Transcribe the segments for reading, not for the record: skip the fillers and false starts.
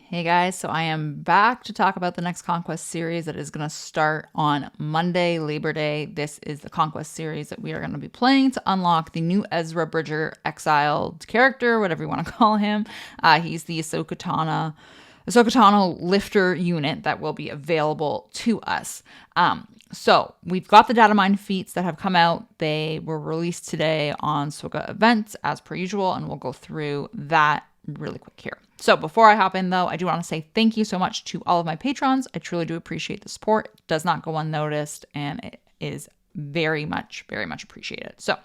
Hey guys, so I am back to talk about the next Conquest series that is going to start on Monday, Labor Day. This is the Conquest series that we are going to be playing to unlock the new Ezra Bridger exiled character, whatever you want to call him. He's the Ahsoka Tano lifter unit that will be available to us. So we've got the DATAMINed feats that have come out. They were released today on SWGOH events as per usual, and we'll go through that really quick here. So before I hop in though, I do want to say thank you so much to all of my patrons. I truly do appreciate the support. It does not go unnoticed and it is very much appreciated. So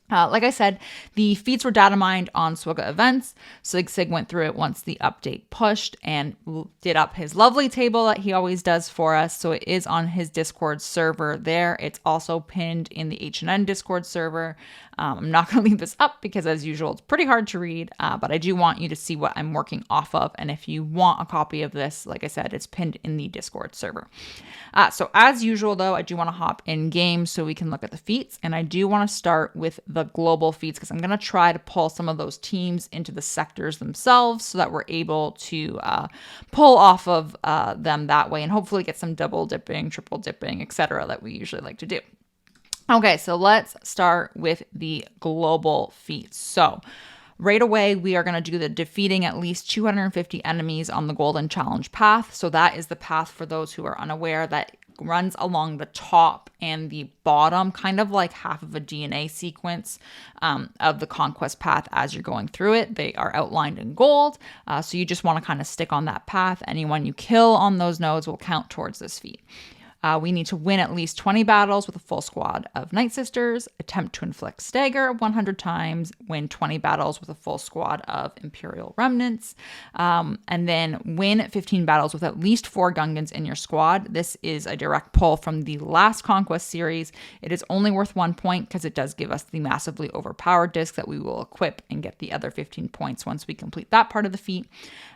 like I said, the feats were data mined on SWGOH events. Sig went through it once the update pushed and did up his lovely table that he always does for us. So it is on his Discord server there. It's also pinned in the H&N Discord server. I'm not going to leave this up because, as usual, it's pretty hard to read, but I do want you to see what I'm working off of. And if you want a copy of this, like I said, it's pinned in the Discord server. So as usual, though, I do want to hop in game so we can look at the feats. And I do want to start with the global feats because I'm going to try to pull some of those teams into the sectors themselves so that we're able to pull off of them that way and hopefully get some double dipping, triple dipping, etc. that we usually like to do. Okay, so let's start with the global feats. So right away, we are going to do the defeating at least 250 enemies on the Golden Challenge path. So that is the path, for those who are unaware, that runs along the top and the bottom, kind of like half of a DNA sequence of the Conquest path as you're going through it. They are outlined in gold. So you just want to kind of stick on that path. Anyone you kill on those nodes will count towards this feat. We need to win at least 20 battles with a full squad of Night Sisters, attempt to inflict stagger 100 times, win 20 battles with a full squad of Imperial Remnants, and then win 15 battles with at least 4 Gungans in your squad. This is a direct pull from the last Conquest series. It is only worth 1 point because it does give us the massively overpowered disc that we will equip and get the other 15 points once we complete that part of the feat.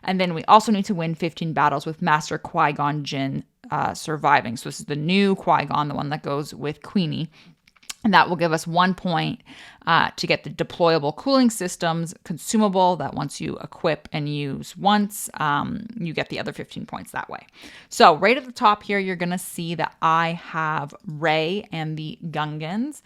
And then we also need to win 15 battles with Master Qui-Gon Jinn surviving. So this is the new Qui-Gon, the one that goes with Queenie. And that will give us 1 point to get the deployable cooling systems consumable that once you equip and use once, you get the other 15 points that way. So right at the top here, you're going to see that I have Rey and the Gungans.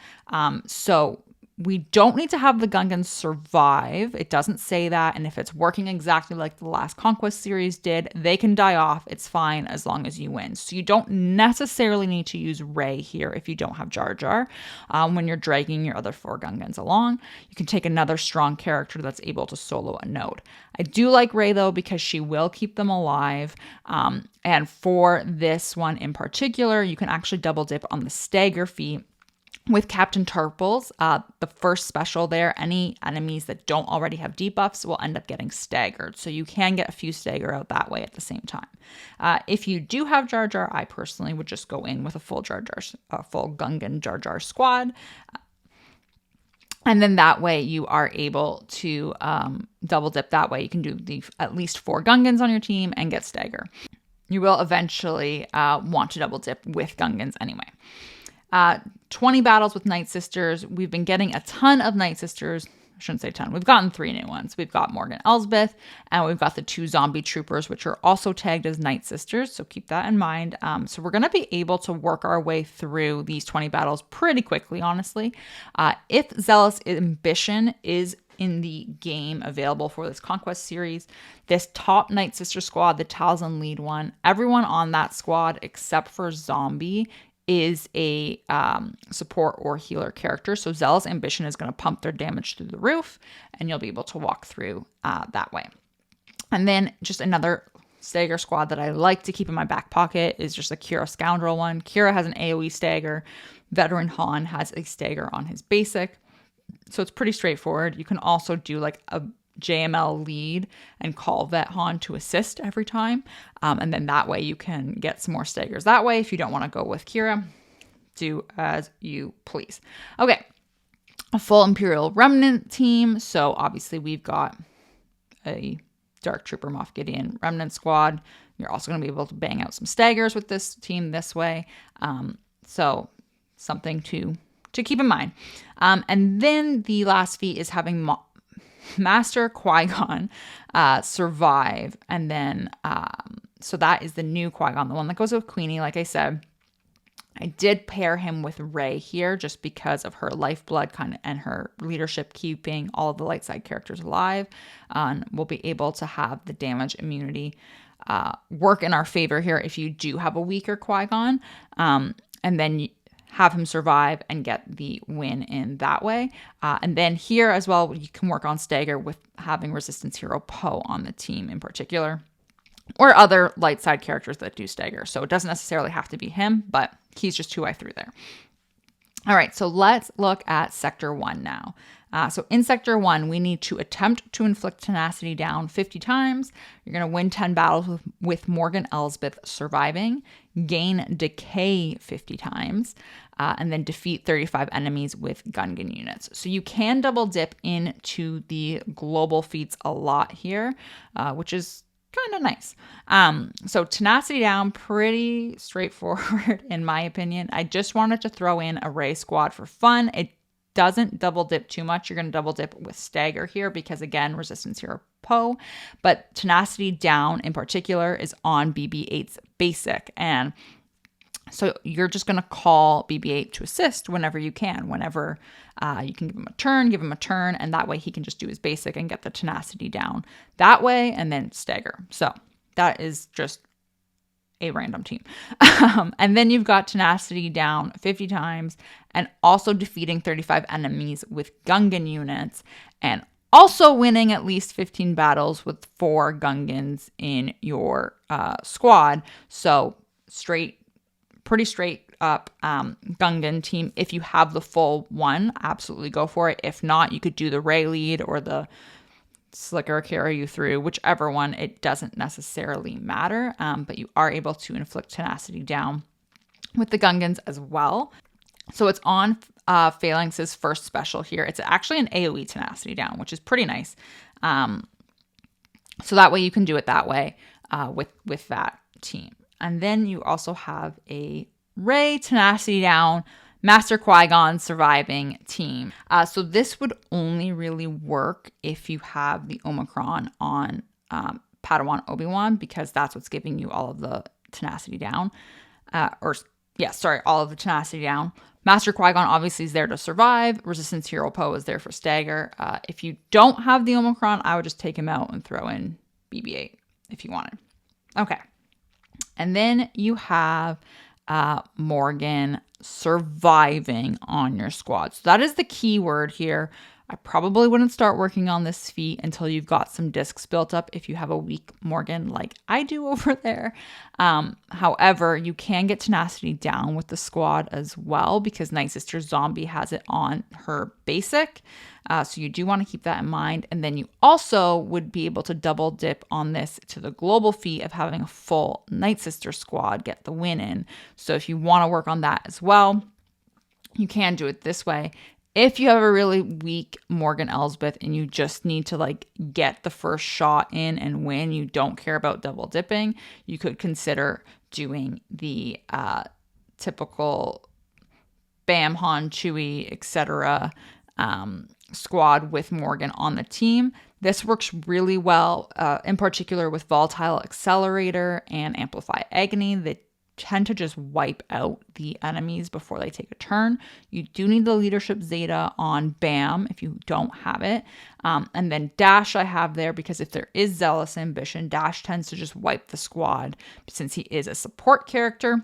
So we don't need to have the Gungans survive. It doesn't say that. And if it's working exactly like the last Conquest series did, they can die off. It's fine as long as you win. So you don't necessarily need to use Rey here if you don't have Jar Jar. When you're dragging your other 4 Gungans along, you can take another strong character that's able to solo a node. I do like Rey though because she will keep them alive. And for this one in particular, you can actually double dip on the stagger feat. With Captain Turples, the first special there, any enemies that don't already have debuffs will end up getting staggered. So you can get a few stagger out that way at the same time. If you do have Jar Jar, I personally would just go in with a full Gungan Jar Jar squad. And then that way you are able to double dip that way. You can do at least 4 Gungans on your team and get stagger. You will eventually want to double dip with Gungans anyway. 20 battles with Night Sisters. We've been getting a ton of Night Sisters. I shouldn't say ton. We've gotten 3 new ones. We've got Morgan Elsbeth, and we've got the 2 zombie troopers, which are also tagged as Night Sisters. So keep that in mind. So we're going to be able to work our way through these 20 battles pretty quickly, honestly. If Zealous Ambition is in the game available for this Conquest series, this top Night Sister squad, the Talzin lead one, everyone on that squad except for Zombie is a support or healer character. So Zealous Ambition is going to pump their damage through the roof, and you'll be able to walk through that way. And then just another stagger squad that I like to keep in my back pocket is just a Kira Scoundrel one. Kira has an AoE stagger. Veteran Han has a stagger on his basic. So it's pretty straightforward. You can also do like a JML lead and call Vet Han to assist every time. And then that way you can get some more staggers that way. If you don't want to go with Kira, do as you please. Okay, a full Imperial Remnant team. So obviously we've got a Dark Trooper Moff Gideon Remnant squad. You're also going to be able to bang out some staggers with this team this way. So something to keep in mind. And then the last feat is having Master Qui-Gon survive, and then so that is the new Qui-Gon, the one that goes with Queenie. Like I said, I did pair him with Rey here just because of her lifeblood kind of and her leadership, keeping all of the light side characters alive. We'll be able to have the damage immunity work in our favor here if you do have a weaker Qui-Gon, and then have him survive and get the win in that way. And then here as well, you can work on stagger with having Resistance Hero Poe on the team in particular, or other light side characters that do stagger. So it doesn't necessarily have to be him, but he's just who I threw there. All right, so let's look at Sector 1 now. So in Sector 1, we need to attempt to inflict tenacity down 50 times. You're going to win 10 battles with Morgan Elsbeth surviving, gain decay 50 times, and then defeat 35 enemies with Gungan units. So you can double dip into the global feats a lot here, which is kind of nice. So tenacity down, pretty straightforward in my opinion. I just wanted to throw in a Rey squad for fun. It doesn't double dip too much. You're going to double dip with stagger here because, again, Resistance Hero Poe. But tenacity down in particular is on BB-8's basic. And so you're just going to call BB-8 to assist whenever you can. Whenever you can give him a turn, and that way he can just do his basic and get the tenacity down that way, and then stagger. So that is just a random team. And then you've got tenacity down 50 times and also defeating 35 enemies with Gungan units, and also winning at least 15 battles with 4 Gungans in your squad. So pretty straight up Gungan team. If you have the full one, absolutely go for it. If not, you could do the Rey lead or the Slicker carry you through, whichever one. It doesn't necessarily matter, but you are able to inflict tenacity down with the Gungans as well. So it's on Phalanx's first special here. It's actually an AoE tenacity down, which is pretty nice. So that way you can do it that way with that team. And then you also have a Rey tenacity down, Master Qui-Gon surviving team. So this would only really work if you have the Omicron on Padawan Obi-Wan, because that's what's giving you all of the tenacity down. All of the tenacity down. Master Qui-Gon obviously is there to survive. Resistance Hero Poe is there for stagger. If you don't have the Omicron, I would just take him out and throw in BB-8 if you wanted. Okay. And then you have Morgan surviving on your squad. So that is the key word here. I probably wouldn't start working on this feat until you've got some discs built up if you have a weak Morgan like I do over there. However, you can get tenacity down with the squad as well because Night Sister Zombie has it on her basic. So you do want to keep that in mind. And then you also would be able to double dip on this to the global feat of having a full Night Sister squad get the win in. So if you want to work on that as well, you can do it this way. If you have a really weak Morgan Elsbeth and you just need to get the first shot in and win, you don't care about double dipping, you could consider doing the typical Bam, Han, Chewie, etc. Squad with Morgan on the team. This works really well, in particular with Volatile Accelerator and Amplify Agony. They tend to just wipe out the enemies before they take a turn. You do need the Leadership Zeta on Bam if you don't have it. And then Dash I have there because if there is Zealous Ambition, Dash tends to just wipe the squad since he is a support character.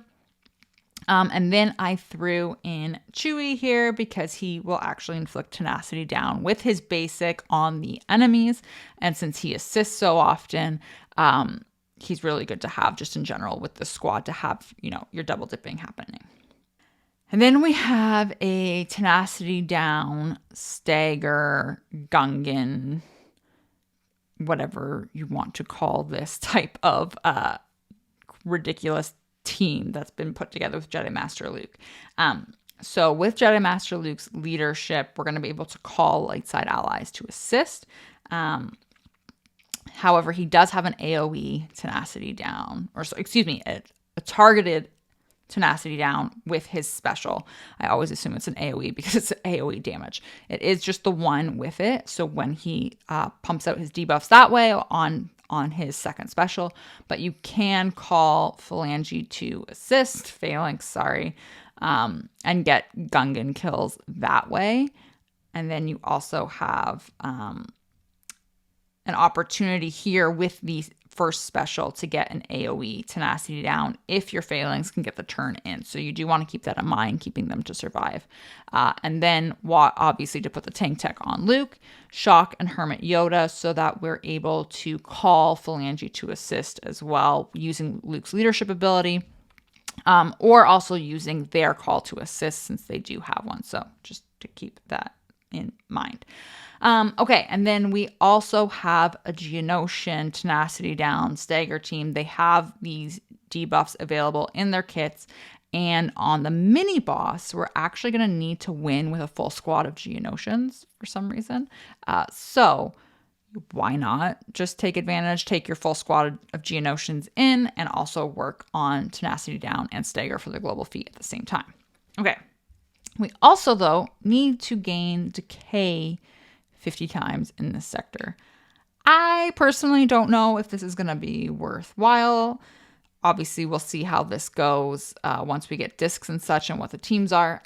And then I threw in Chewie here because he will actually inflict tenacity down with his basic on the enemies. And since he assists so often, he's really good to have just in general with the squad to have, your double dipping happening. And then we have a tenacity down, stagger, Gungan, whatever you want to call this type of ridiculous team that's been put together with Jedi Master Luke. So with Jedi Master Luke's leadership, we're going to be able to call light side allies to assist. However, he does have an AoE tenacity down, a targeted tenacity down with his special. I always assume it's an AoE because it's AoE damage. It is just the one with it. So when he pumps out his debuffs that way on his second special, but you can call Phalange to assist, Phalanx, and get Gungan kills that way. And then you also have an opportunity here with the first special to get an AoE tenacity down if your Phalanx can get the turn in. So you do want to keep that in mind, keeping them to survive. And then obviously to put the tank tech on Luke, Shock, and Hermit Yoda so that we're able to call Phalange to assist as well using Luke's leadership ability, or also using their call to assist since they do have one. So just to keep that in mind. Okay, and then we also have a Geonosian tenacity down stagger team. They have these debuffs available in their kits, and on the mini boss, we're actually going to need to win with a full squad of Geonosians for some reason. So why not just take advantage, take your full squad of Geonosians in, and also work on tenacity down and stagger for the global feat at the same time. Okay, we also though need to gain decay 50 times in this sector. I personally don't know if this is going to be worthwhile. Obviously, we'll see how this goes once we get discs and such and what the teams are.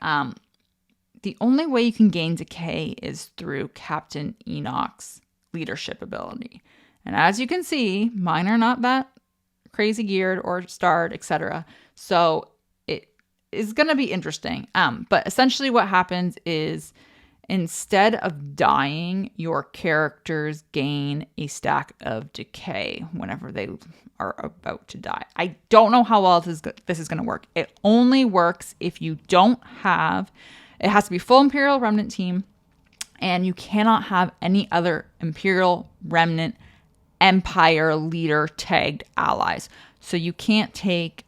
The only way you can gain decay is through Captain Enoch's leadership ability. And as you can see, mine are not that crazy geared or starred, etc. So it is going to be interesting. But essentially what happens is instead of dying, your characters gain a stack of decay whenever they are about to die. I don't know how well this is going to work. It only works if you don't have, it has to be full Imperial Remnant team, and you cannot have any other Imperial Remnant Empire leader tagged allies. So you can't take,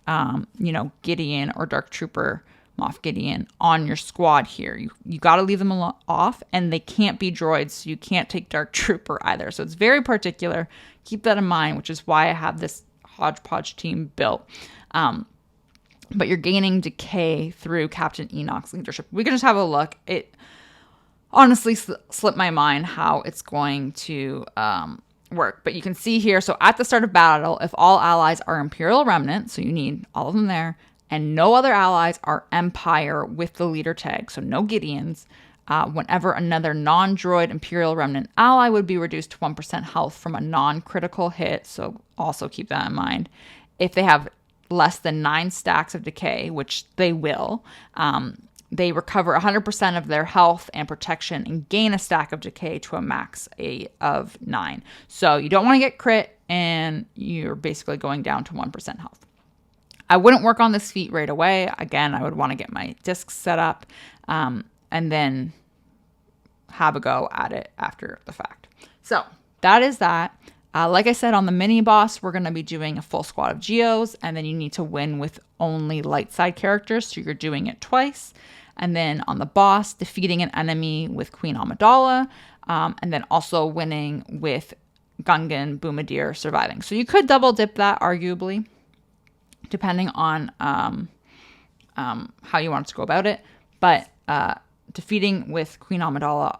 Gideon or Dark Trooper Moff Gideon on your squad here. You got to leave them off, and they can't be droids, so you can't take Dark Trooper either. So it's very particular. Keep that in mind, which is why I have this hodgepodge team built. But you're gaining decay through Captain Enoch's leadership. We can just have a look. It honestly slipped my mind how it's going to work. But you can see here, so at the start of battle, if all allies are Imperial Remnant, so you need all of them there, and no other allies are Empire with the leader tag, so no Gideons, whenever another non-droid Imperial Remnant ally would be reduced to 1% health from a non-critical hit, so also keep that in mind. If they have less than 9 stacks of decay, which they will, they recover 100% of their health and protection and gain a stack of decay to a max of 9. So you don't want to get crit, and you're basically going down to 1% health. I wouldn't work on this feat right away. Again, I would want to get my discs set up and then have a go at it after the fact. So that is that. Like I said, on the mini boss, we're going to be doing a full squad of Geos, and then you need to win with only light side characters, so you're doing it twice. And then on the boss, defeating an enemy with Queen Amidala, and then also winning with Gungan Boomadir surviving. So you could double dip that, arguably, depending on how you want to go about it. But defeating with Queen Amidala,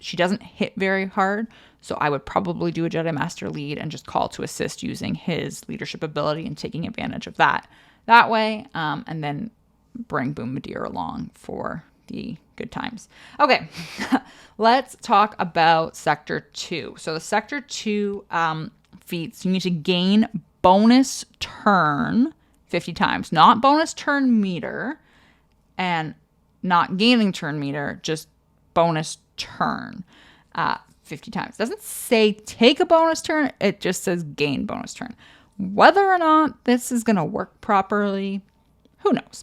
she doesn't hit very hard, so I would probably do a Jedi Master lead and just call to assist using his leadership ability and taking advantage of that way, and then bring Boomadir along for the good times. Okay, let's talk about Sector 2. So the Sector 2 feats, you need to gain bonus turn 50 times, not bonus turn meter and not gaining turn meter, just bonus turn 50 times. It doesn't say take a bonus turn, it just says gain bonus turn. Whether or not this is going to work properly, who knows?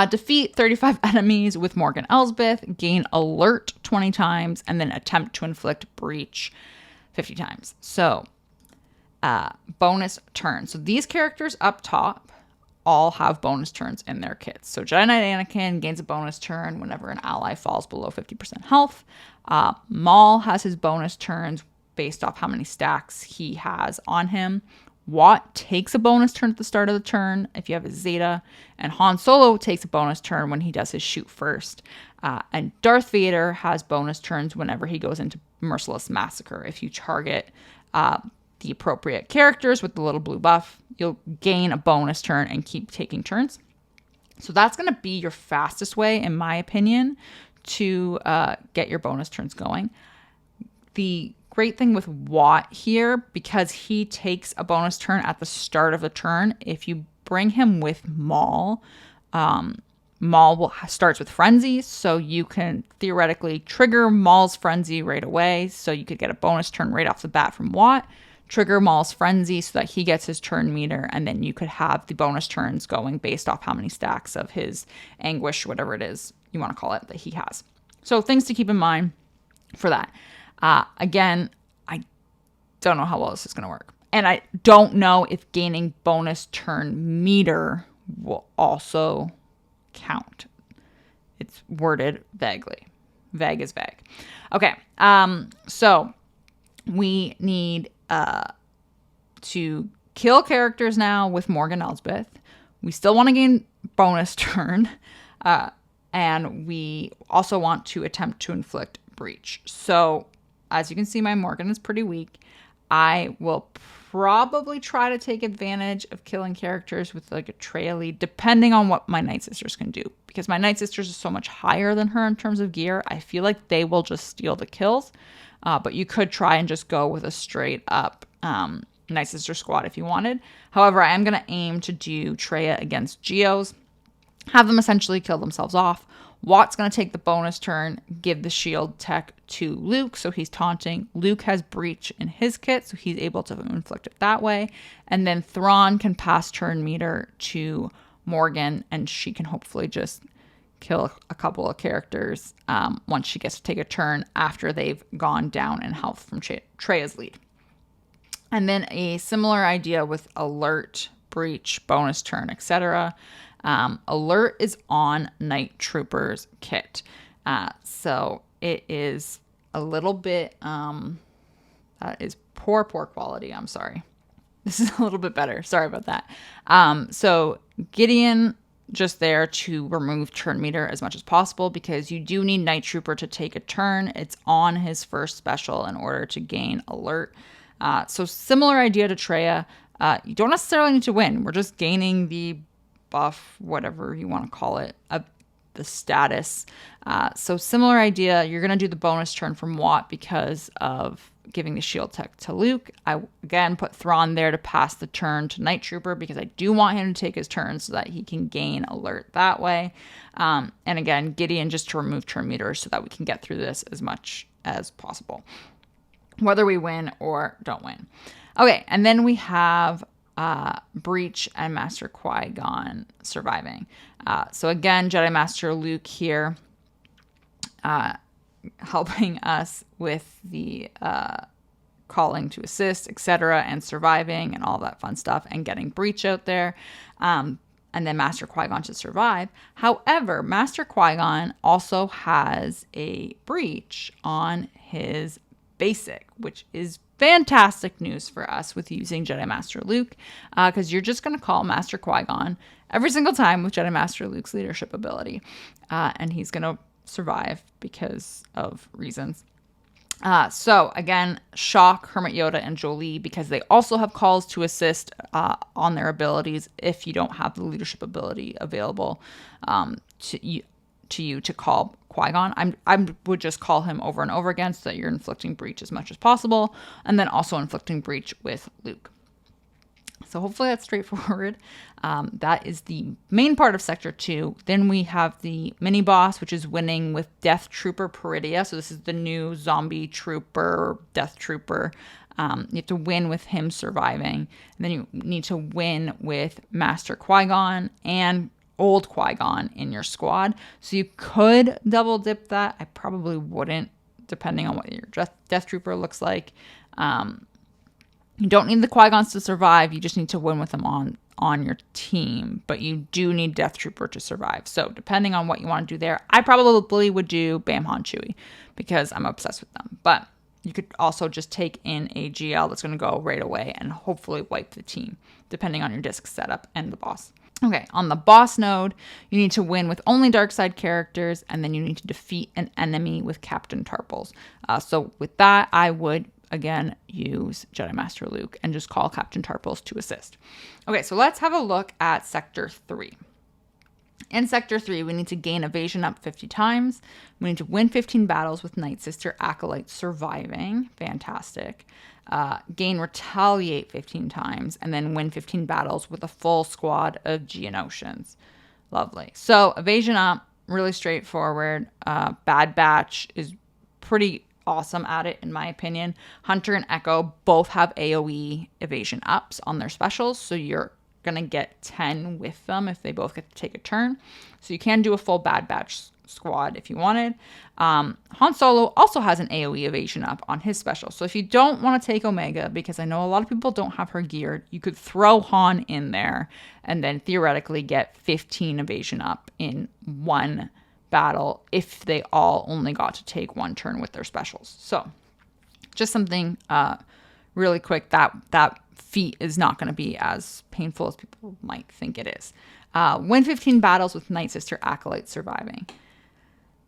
Defeat 35 enemies with Morgan Elsbeth, gain alert 20 times, and then attempt to inflict breach 50 times. So bonus turn. So these characters up top all have bonus turns in their kits. So Jedi Knight Anakin gains a bonus turn whenever an ally falls below 50% health. Maul has his bonus turns based off how many stacks he has on him Watt takes a bonus turn at the start of the turn if you have his Zeta, and Han Solo takes a bonus turn when he does his shoot first. And Darth Vader has bonus turns whenever he goes into Merciless Massacre. If you target the appropriate characters with the little blue buff, you'll gain a bonus turn and keep taking turns. So that's going to be your fastest way, in my opinion, to get your bonus turns going. The great thing with Watt here, because he takes a bonus turn at the start of the turn, if you bring him with Maul, Maul starts with Frenzy, so you can theoretically trigger Maul's Frenzy right away, so you could get a bonus turn right off the bat from Watt, trigger Maul's Frenzy so that he gets his turn meter, and then you could have the bonus turns going based off how many stacks of his Anguish, whatever it is you want to call it, that he has. So things to keep in mind for that. Again, I don't know how well this is going to work. And I don't know if gaining bonus turn meter will also count. It's worded vaguely. Vague is vague. Okay. So we need to kill characters now with Morgan Elsbeth. We still want to gain bonus turn. And we also want to attempt to inflict breach. So as you can see, my Morgan is pretty weak. I will probably try to take advantage of killing characters with like a Traya lead, depending on what my Night Sisters can do. Because my Night Sisters are so much higher than her in terms of gear, I feel like they will just steal the kills. But you could try and just go with a straight up Night Sister squad if you wanted. However, I am going to aim to do Traya against Geos, have them essentially kill themselves off. Watt's going to take the bonus turn, give the shield tech to Luke, so he's taunting. Luke has breach in his kit, so he's able to inflict it that way. And then Thrawn can pass turn meter to Morgan, and she can hopefully just kill a couple of characters once she gets to take a turn after they've gone down in health from Treya's lead. And then a similar idea with alert, breach, bonus turn, etc. Alert is on Night Trooper's kit. So it is a little bit, that is poor quality. I'm sorry. This is a little bit better. Sorry about that. So Gideon just there to remove turn meter as much as possible, because you do need Night Trooper to take a turn. It's on his first special in order to gain alert. So similar idea to Traya. You don't necessarily need to win. We're just gaining the buff, whatever you want to call it, the status. So similar idea. You're going to do the bonus turn from Watt because of giving the shield tech to Luke. I, again, put Thrawn there to pass the turn to Night Trooper because I do want him to take his turn so that he can gain alert that way. And again, Gideon just to remove turn meters so that we can get through this as much as possible, whether we win or don't win. Okay, and then we have Breach and Master Qui-Gon surviving. So again, Jedi Master Luke here helping us with the calling to assist, etc., and surviving and all that fun stuff, and getting Breach out there. And then Master Qui-Gon to survive. However, Master Qui-Gon also has a breach on his basic, which is fantastic news for us with using Jedi Master Luke, because you're just going to call Master Qui-Gon every single time with Jedi Master Luke's leadership ability, and he's going to survive because of reasons. So again, Shock, Hermit Yoda, and Jolie, because they also have calls to assist on their abilities if you don't have the leadership ability available to you to call Qui-Gon. I would just call him over and over again so that you're inflicting breach as much as possible, and then also inflicting breach with Luke. So hopefully that's straightforward. That is the main part of Sector 2. Then we have the mini-boss, which is winning with Death Trooper Peridia. So this is the new zombie trooper, Death Trooper. You have to win with him surviving. And then you need to win with Master Qui-Gon and old Qui-Gon in your squad. So you could double dip that. I probably wouldn't, depending on what your Death Trooper looks like. You don't need the Qui-Gons to survive. You just need to win with them on your team. But you do need Death Trooper to survive. So depending on what you want to do there, I probably would do Bam Han Chewie because I'm obsessed with them. But You could also just take in a GL that's going to go right away and hopefully wipe the team, depending on your disc setup and the boss. Okay, on the boss node, you need to win with only dark side characters, and then you need to defeat an enemy with Captain Tarpals. So with that, I would, again, use Jedi Master Luke and just call Captain Tarpals to assist. Okay, so let's have a look at Sector 3. In Sector 3, we need to gain evasion up 50 times. We need to win 15 battles with Night Sister Acolyte surviving. Fantastic. Gain retaliate 15 times, and then win 15 battles with a full squad of Geonosians. Lovely. So evasion up, really straightforward. Bad Batch is pretty awesome at it, in my opinion. Hunter and Echo both have AoE evasion ups on their specials, so you're going to get 10 with them if they both get to take a turn. So you can do a full Bad Batch squad if you wanted. Han Solo also has an AoE evasion up on his special. So if you don't want to take Omega, because I know a lot of people don't have her geared, you could throw Han in there and then theoretically get 15 evasion up in one battle if they all only got to take one turn with their specials. So just something really quick, that feat is not going to be as painful as people might think it is. Win 15 battles with Night Sister Acolyte surviving.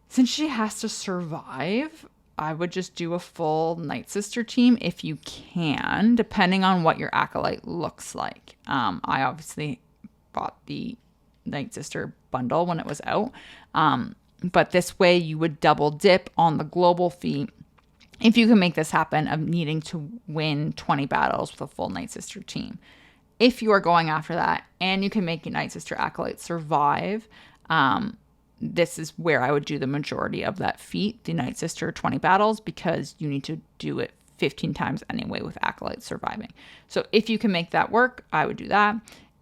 Since she has to survive, I would just do a full Night Sister team if you can, depending on what your Acolyte looks like. I obviously bought the Night Sister bundle when it was out. But this way you would double dip on the global feat if you can make this happen of needing to win 20 battles with a full Night Sister team. If you are going after that and you can make your Night Sister Acolyte survive, this is where I would do the majority of that feat, the Night Sister 20 battles, because you need to do it 15 times anyway with Acolyte surviving. So if you can make that work, I would do that.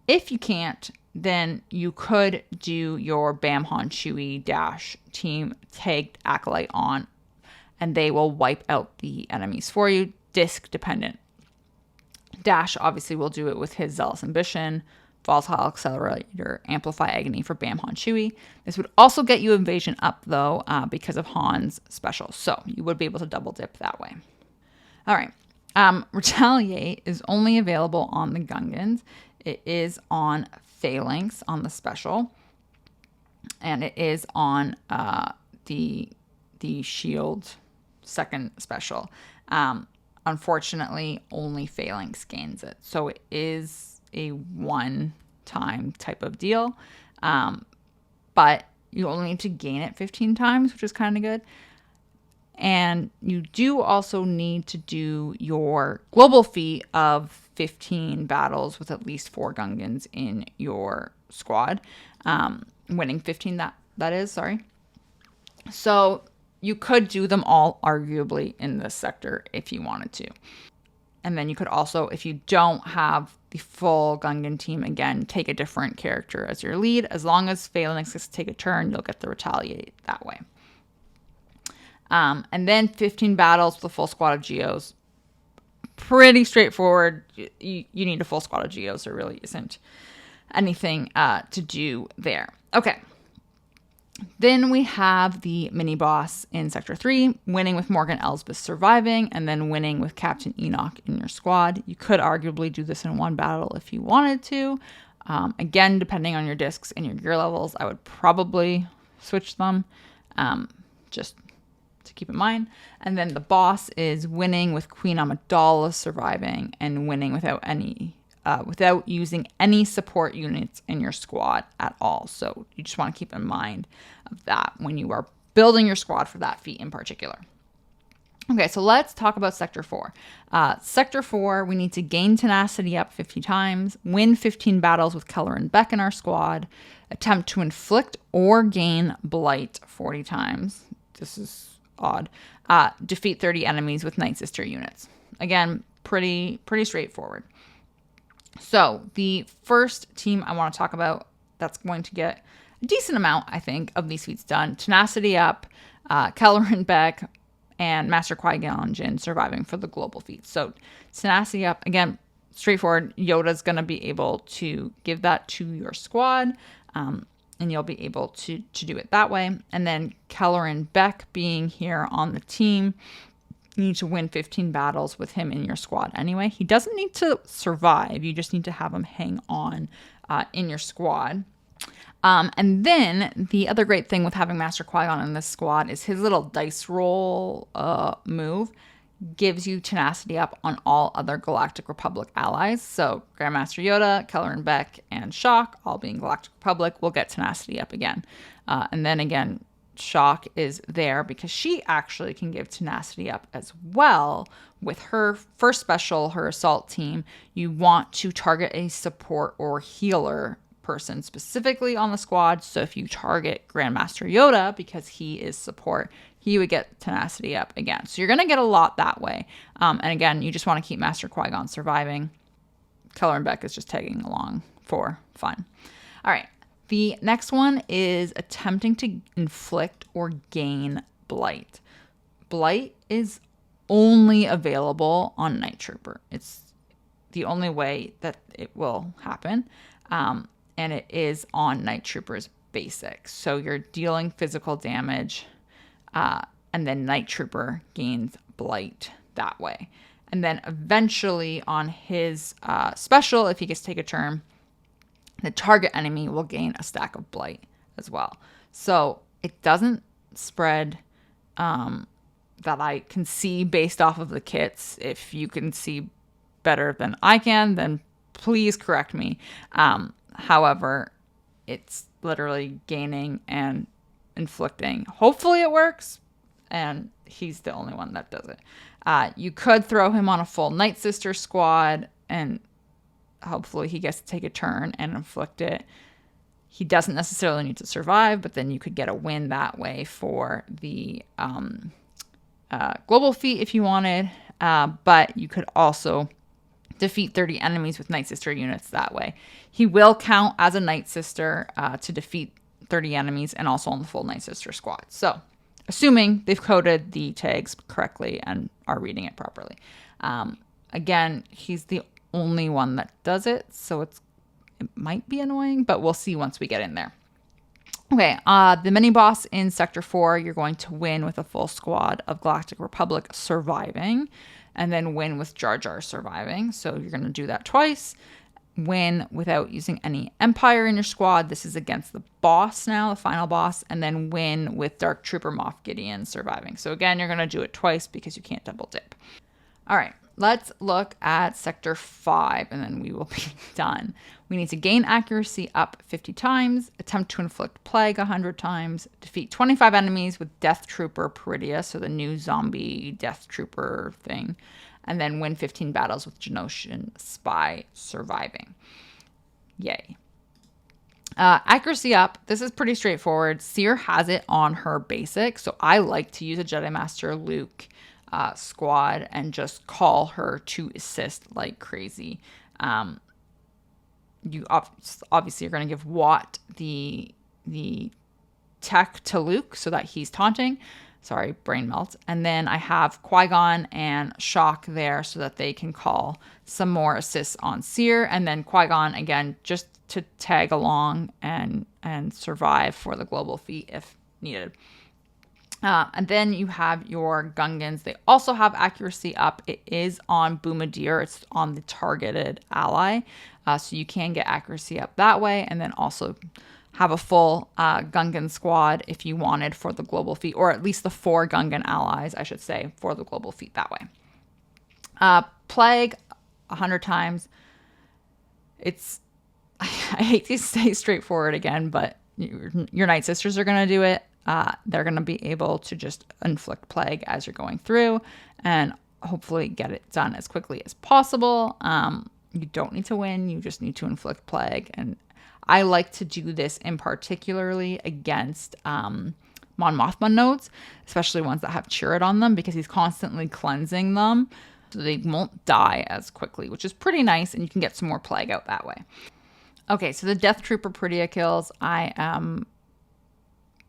If you can't, then you could do your Bam Han Chewie Dash team tagged Acolyte on, and they will wipe out the enemies for you, disc dependent. Dash obviously will do it with his Zealous Ambition, Volatile Accelerator, Amplify Agony for Bam Han Chewie. This would also get you evasion up though, because of Han's special. So you would be able to double dip that way. All right. Retaliate is only available on the Gungans. It is on Phalanx on the special, and it is on the Shield second special. Unfortunately, only Phalanx gains it, so it is a one-time type of deal. But you only need to gain it 15 times, which is kind of good. And you do also need to do your global feat of 15 battles with at least 4 Gungans in your squad. Winning 15, that is, sorry. So you could do them all arguably in this sector if you wanted to. And then you could also, if you don't have the full Gungan team, again, take a different character as your lead. As long as Phalanx gets to take a turn, you'll get the Retaliate that way. And then 15 battles with a full squad of Geos. Pretty straightforward. You need a full squad of Geos. There really isn't anything to do there. Okay. Then we have the mini boss in Sector 3, winning with Morgan Elsbeth surviving, and then winning with Captain Enoch in your squad. You could arguably do this in one battle if you wanted to. Again, depending on your discs and your gear levels, I would probably switch them, just to keep in mind. And then the boss is winning with Queen Amidala surviving and winning without using any support units in your squad at all. So you just want to keep in mind of that when you are building your squad for that feat in particular. Okay, so let's talk about Sector 4. Sector 4, we need to gain tenacity up 50 times, win 15 battles with Keller and Beck in our squad, attempt to inflict or gain blight 40 times. This is odd. Defeat 30 enemies with Night Sister units. Again, pretty straightforward. So the first team I want to talk about that's going to get a decent amount, I think, of these feats done. Tenacity up, Keller and Beck, and Master Qui-Gon Jinn surviving for the global feats. So tenacity up, again, straightforward. Yoda's going to be able to give that to your squad, and you'll be able to do it that way. And then Keller and Beck being here on the team, You need to win 15 battles with him in your squad anyway. He doesn't need to survive. You just need to have him hang on in your squad. And then the other great thing with having Master Qui-Gon in this squad is his little dice roll move gives you tenacity up on all other Galactic Republic allies. So Grandmaster Yoda, Kelleran Beck, and Shock, all being Galactic Republic, will get tenacity up again. And then again, Shock is there because she actually can give tenacity up as well. With her first special, her assault team, you want to target a support or healer person specifically on the squad. So if you target Grandmaster Yoda because he is support, he would get tenacity up again. So you're going to get a lot that way. And again, you just want to keep Master Qui-Gon surviving. Kelleran Beck is just tagging along for fun. All right. The next one is attempting to inflict or gain blight. Blight is only available on Night Trooper. It's the only way that it will happen. And it is on Night Trooper's basic. So you're dealing physical damage, and then Night Trooper gains blight that way. And then eventually on his special, if he gets to take a turn, the target enemy will gain a stack of blight as well. So it doesn't spread that I can see based off of the kits. If you can see better than I can, then please correct me. However, it's literally gaining and inflicting. Hopefully it works, and he's the only one that does it. You could throw him on a full Night Sister squad, and hopefully he gets to take a turn and inflict it. He doesn't necessarily need to survive, but then you could get a win that way for the global feat if you wanted. But you could also defeat 30 enemies with Night Sister units that way. He will count as a Night Sister to defeat 30 enemies and also on the full Night Sister squad. So, assuming they've coded the tags correctly and are reading it properly. Again, he's the only one that does it, so it might be annoying, but we'll see once we get in there. Okay, the mini boss in Sector 4, you're going to win with a full squad of Galactic Republic surviving, and then win with Jar Jar surviving. So you're going to do that twice. Win without using any Empire in your squad. This is against the boss now, the final boss, and then win with Dark Trooper Moff Gideon surviving. So again, you're going to do it twice because you can't double dip. All right, let's look at Sector 5, and then we will be done. We need to gain accuracy up 50 times, attempt to inflict plague 100 times, defeat 25 enemies with Death Trooper Peridia, so the new zombie Death Trooper thing, and then win 15 battles with Geonosian Spy surviving. Yay. Accuracy up. This is pretty straightforward. Seer has it on her basic, so I like to use a Jedi Master Luke squad and just call her to assist like crazy. You obviously are going to give Watt the tech to Luke so that he's taunting. Sorry, brain melt. And then I have Qui-Gon and Shock there so that they can call some more assists on Seer. And then Qui-Gon, again, just to tag along and survive for the global feat if needed. And then you have your Gungans. They also have accuracy up. It is on Boomadir. It's on the targeted ally. So you can get accuracy up that way. And then also have a full Gungan squad if you wanted for the global feat. Or at least the 4 Gungan allies, I should say, for the global feat that way. Plague 100 times. I hate to say straightforward again, but your Night Sisters are going to do it. They're going to be able to just inflict plague as you're going through and hopefully get it done as quickly as possible. You don't need to win. You just need to inflict plague. And I like to do this in particularly against Mon Mothma nodes, especially ones that have Chirrut on them, because he's constantly cleansing them so they won't die as quickly, which is pretty nice, and you can get some more plague out that way. Okay, so the Death Trooper Peridia kills. I am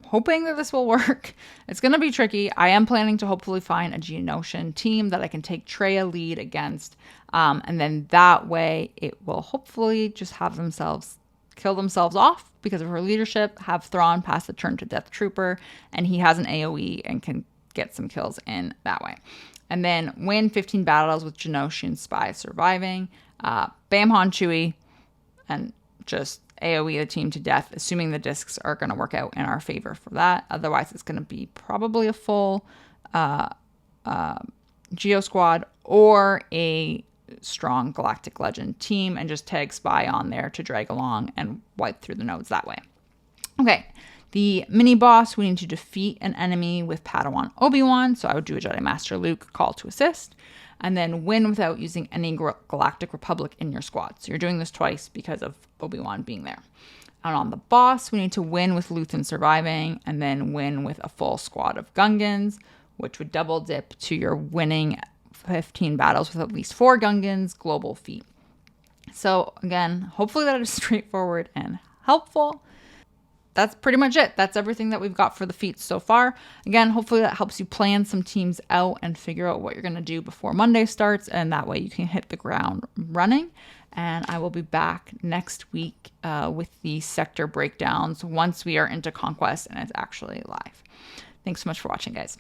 hoping that this will work. It's going to be tricky. I am planning to hopefully find a Geonosian team that I can take Traya lead against. And then that way it will hopefully just have themselves kill themselves off because of her leadership, have Thrawn pass the turn to Death Trooper, and he has an AoE and can get some kills in that way. And then win 15 battles with Genosha and Spy surviving. Bam Han Chewie, and just AoE the team to death, assuming the discs are going to work out in our favor for that. Otherwise, it's going to be probably a full Geo squad or a strong Galactic Legend team, and just tag Spy on there to drag along and wipe through the nodes that way. Okay, the mini boss, we need to defeat an enemy with Padawan Obi-Wan, so I would do a Jedi Master Luke call to assist, and then win without using any Galactic Republic in your squad. So you're doing this twice because of Obi-Wan being there. And on the boss, we need to win with Luthen surviving, and then win with a full squad of Gungans, which would double dip to your winning 15 battles with at least 4 Gungans global feat. So again, hopefully that is straightforward and helpful. That's pretty much it. That's everything that we've got for the feats so far. Again, hopefully that helps you plan some teams out and figure out what you're going to do before Monday starts, and that way you can hit the ground running. And I will be back next week with the sector breakdowns once we are into Conquest and it's actually live. Thanks so much for watching, guys.